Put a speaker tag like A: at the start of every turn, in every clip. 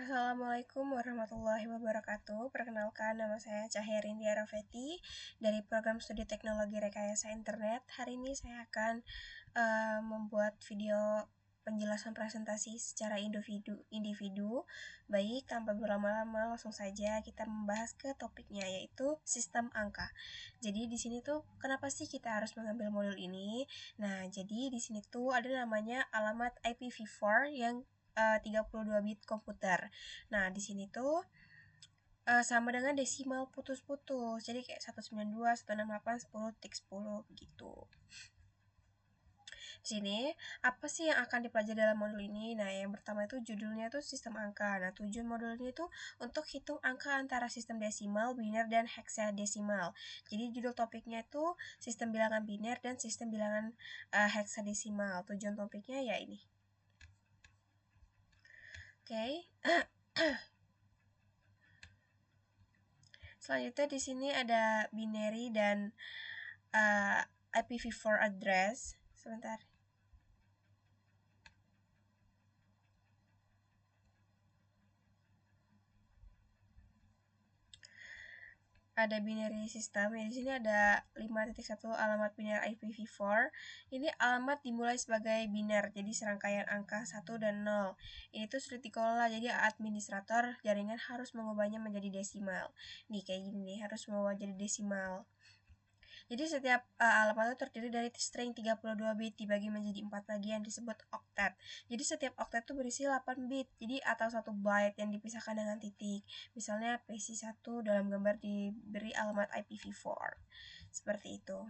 A: Assalamualaikum warahmatullahi wabarakatuh. Perkenalkan, nama saya Caherin Diarafeti dari Program Studi Teknologi Rekayasa Internet. Hari ini saya akan membuat video penjelasan presentasi secara individu. Baik, tanpa berlama-lama, langsung saja kita membahas ke topiknya, yaitu sistem angka. Jadi di sini tuh kenapa sih kita harus mengambil modul ini? Nah, jadi di sini tuh ada namanya alamat IPv4 yang 32 bit komputer. Nah, di sini tuh sama dengan desimal putus-putus. Jadi kayak 192, 168, 10, 10 begitu. Di sini, apa sih yang akan dipelajari dalam modul ini? Nah, yang pertama itu judulnya itu sistem angka. Nah, tujuan modul ini itu untuk hitung angka antara sistem desimal, biner, dan heksadesimal. Jadi, judul topiknya itu sistem bilangan biner dan sistem bilangan heksadesimal. Tujuan topiknya ya ini. Oke. Selanjutnya di sini ada binary dan IPv4 address. Sebentar. Ada binary system. Ya, di sini ada 5.1 alamat biner IPv4. Ini alamat dimulai sebagai biner, jadi serangkaian angka 1 dan 0. Ini tuh sulit dikelola, jadi administrator jaringan harus mengubahnya menjadi desimal. Nih kayak gini nih, harus mengubah jadi desimal. Jadi setiap alamat itu terdiri dari string 32 bit dibagi menjadi 4 bagian disebut oktet. Jadi setiap oktet itu berisi 8 bit. Jadi atau 1 byte yang dipisahkan dengan titik. Misalnya PC1 dalam gambar diberi alamat IPv4. Seperti itu.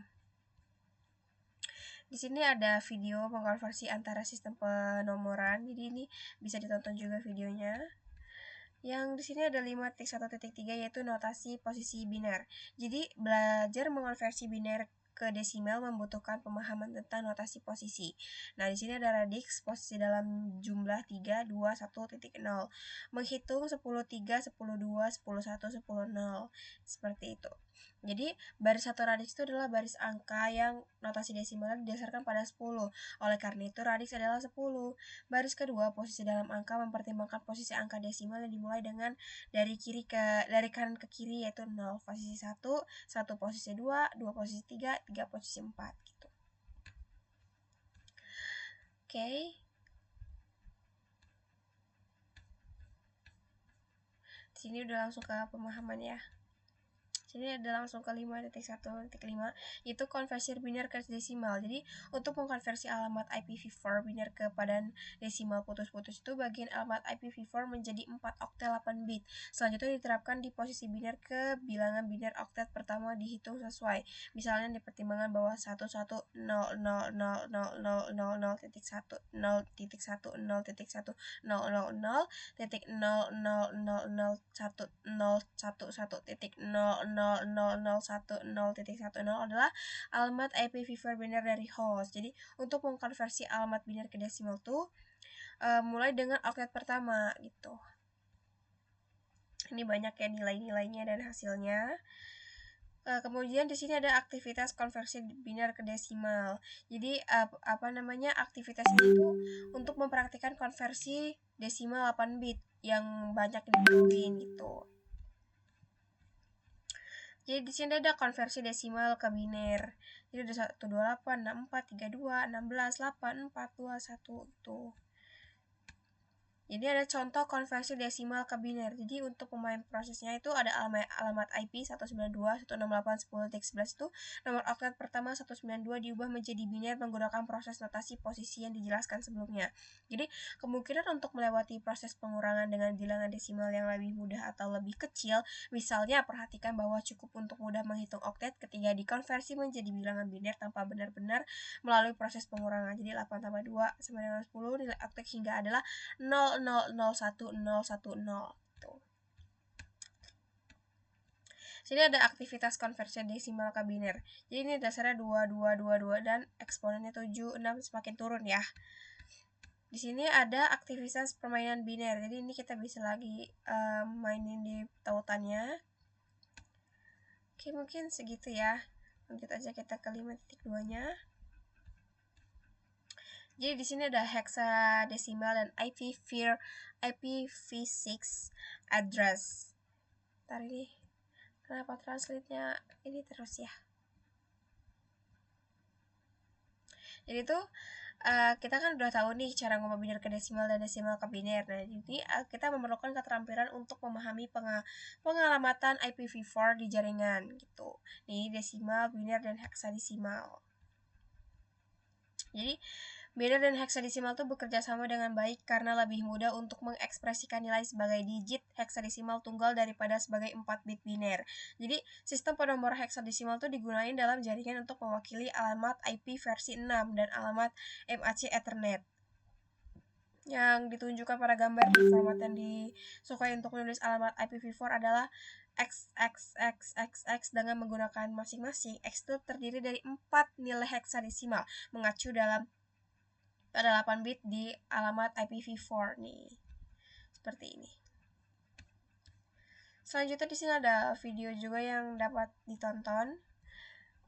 A: Di sini ada video mengkonversi antara sistem penomoran. Jadi ini bisa ditonton juga videonya. Yang di sini ada 5.1.3 yaitu notasi posisi biner. Jadi belajar mengonversi biner ke desimal membutuhkan pemahaman tentang notasi posisi. Nah, di sini ada radix posisi dalam jumlah 3, 2, 1.0. Menghitung 10, 3, 10, 2, 10, 1, 10, 0. Seperti itu. Jadi, baris satu radix itu adalah baris angka yang notasi desimalnya didasarkan pada 10. Oleh karena itu, radix adalah 10. Baris kedua, posisi dalam angka mempertimbangkan posisi angka desimal yang dimulai dengan dari kanan ke kiri yaitu 0. Posisi 1, 1 posisi 2, 2 posisi 3, 3 posisi 4 gitu. Oke. Di sini udah langsung ke pemahaman ya. Sini ada langsung ke 5.1.5 yaitu konversi biner ke desimal. Jadi untuk mengkonversi alamat IPv4 biner ke padan desimal putus-putus itu bagian alamat IPv4 menjadi 4 oktet 8 bit. Selanjutnya diterapkan di posisi biner ke bilangan biner oktet pertama dihitung sesuai. Misalnya di pertimbangan bawah 110.0.0.0.0.0.0.1.0.1.0.1.0.1.0 adalah alamat IPv4 biner dari host. Jadi untuk mengkonversi alamat biner ke desimal tuh mulai dengan oktet pertama gitu. Ini banyak ya nilai-nilainya dan hasilnya. Kemudian di sini ada aktivitas konversi biner ke desimal. Jadi aktivitas itu untuk mempraktikkan konversi desimal 8 bit yang banyak ditemuin gitu. Jadi di sini ada konversi desimal ke biner. Jadi ada 128, 64, 32, 16, 8, 4, 2, 1 itu. Jadi ada contoh konversi desimal ke biner. Jadi untuk pemain prosesnya itu ada alamat IP 192.168.10.11 itu nomor oktet pertama 192 diubah menjadi biner menggunakan proses notasi posisi yang dijelaskan sebelumnya. Jadi kemungkinan untuk melewati proses pengurangan dengan bilangan desimal yang lebih mudah atau lebih kecil, misalnya perhatikan bahwa cukup untuk mudah menghitung oktet ketika dikonversi menjadi bilangan biner tanpa benar-benar melalui proses pengurangan. Jadi 8 tambah 2 sama dengan 10, nilai oktet hingga adalah 0,001,010 gitu. Sini ada aktivitas konversi desimal ke biner. Jadi ini dasarnya 2, 2, 2, 2 dan eksponennya 7, 6 semakin turun ya. Di sini ada aktivitas permainan biner. Jadi ini kita bisa lagi mainin di tautannya. Oke, mungkin segitu ya. Lanjut aja kita ke 5.2-nya. Jadi di sini ada hexadesimal dan IPv6 address. Ntar ini kenapa translate-nya ini terus ya. Jadi tuh kita kan udah tahu nih cara ngubah biner ke desimal dan desimal ke biner. Nah, jadi kita memerlukan keterampilan untuk memahami pengalamatan IPv4 di jaringan gitu. Ini desimal, biner, dan heksadesimal. Jadi biner dan heksadesimal itu bekerja sama dengan baik karena lebih mudah untuk mengekspresikan nilai sebagai digit heksadesimal tunggal daripada sebagai 4 bit biner. Jadi sistem penomoran heksadesimal itu digunakan dalam jaringan untuk mewakili alamat IP versi 6 dan alamat MAC Ethernet yang ditunjukkan pada gambar di format yang disukai untuk menulis alamat IPv4 adalah XXXXX dengan menggunakan masing-masing. X itu terdiri dari 4 nilai heksadesimal mengacu pada 8 bit di alamat IPv4 nih. Seperti ini. Selanjutnya di sini ada video juga yang dapat ditonton.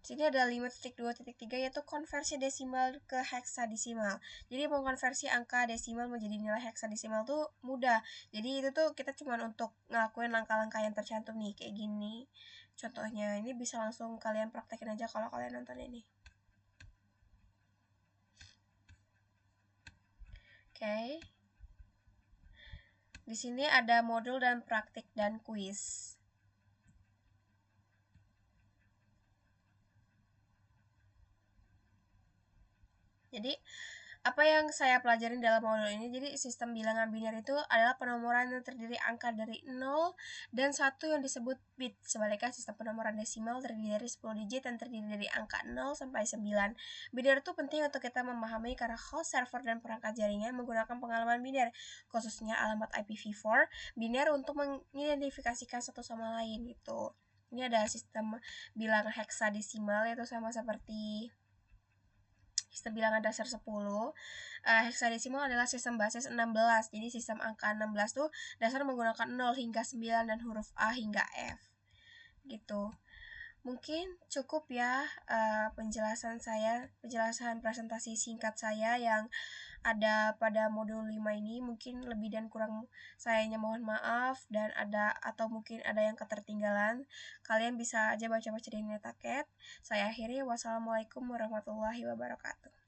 A: Di sini ada 5.2.3 yaitu konversi desimal ke heksadesimal. Jadi mengkonversi angka desimal menjadi nilai heksadesimal tuh mudah. Jadi itu tuh kita cuma untuk ngelakuin langkah-langkah yang tercantum nih kayak gini. Contohnya ini bisa langsung kalian praktekin aja kalau kalian nonton ini. Oke. Di sini ada modul dan praktik dan kuis. Jadi apa yang saya pelajarin dalam modul ini, jadi sistem bilangan biner itu adalah penomoran yang terdiri angka dari 0 dan 1 yang disebut bit. Sebaliknya sistem penomoran desimal terdiri dari 10 digit dan terdiri dari angka 0 sampai 9. Biner itu penting untuk kita memahami karena host server dan perangkat jaringan menggunakan pengalaman biner, khususnya alamat IPv4 biner untuk mengidentifikasikan satu sama lain gitu. Ini ada sistem bilangan heksadesimal yaitu sama seperti sistem bilangan dasar 10. Heksadesimal adalah sistem basis 16. Jadi sistem angka 16 tuh dasar menggunakan 0 hingga 9 dan huruf A hingga F. Gitu. Mungkin cukup ya penjelasan presentasi singkat saya yang ada pada modul 5 ini. Mungkin lebih dan kurang sayanya mohon maaf dan atau mungkin ada yang ketertinggalan. Kalian bisa aja baca-baca di Netaket. Saya akhiri, wassalamualaikum warahmatullahi wabarakatuh.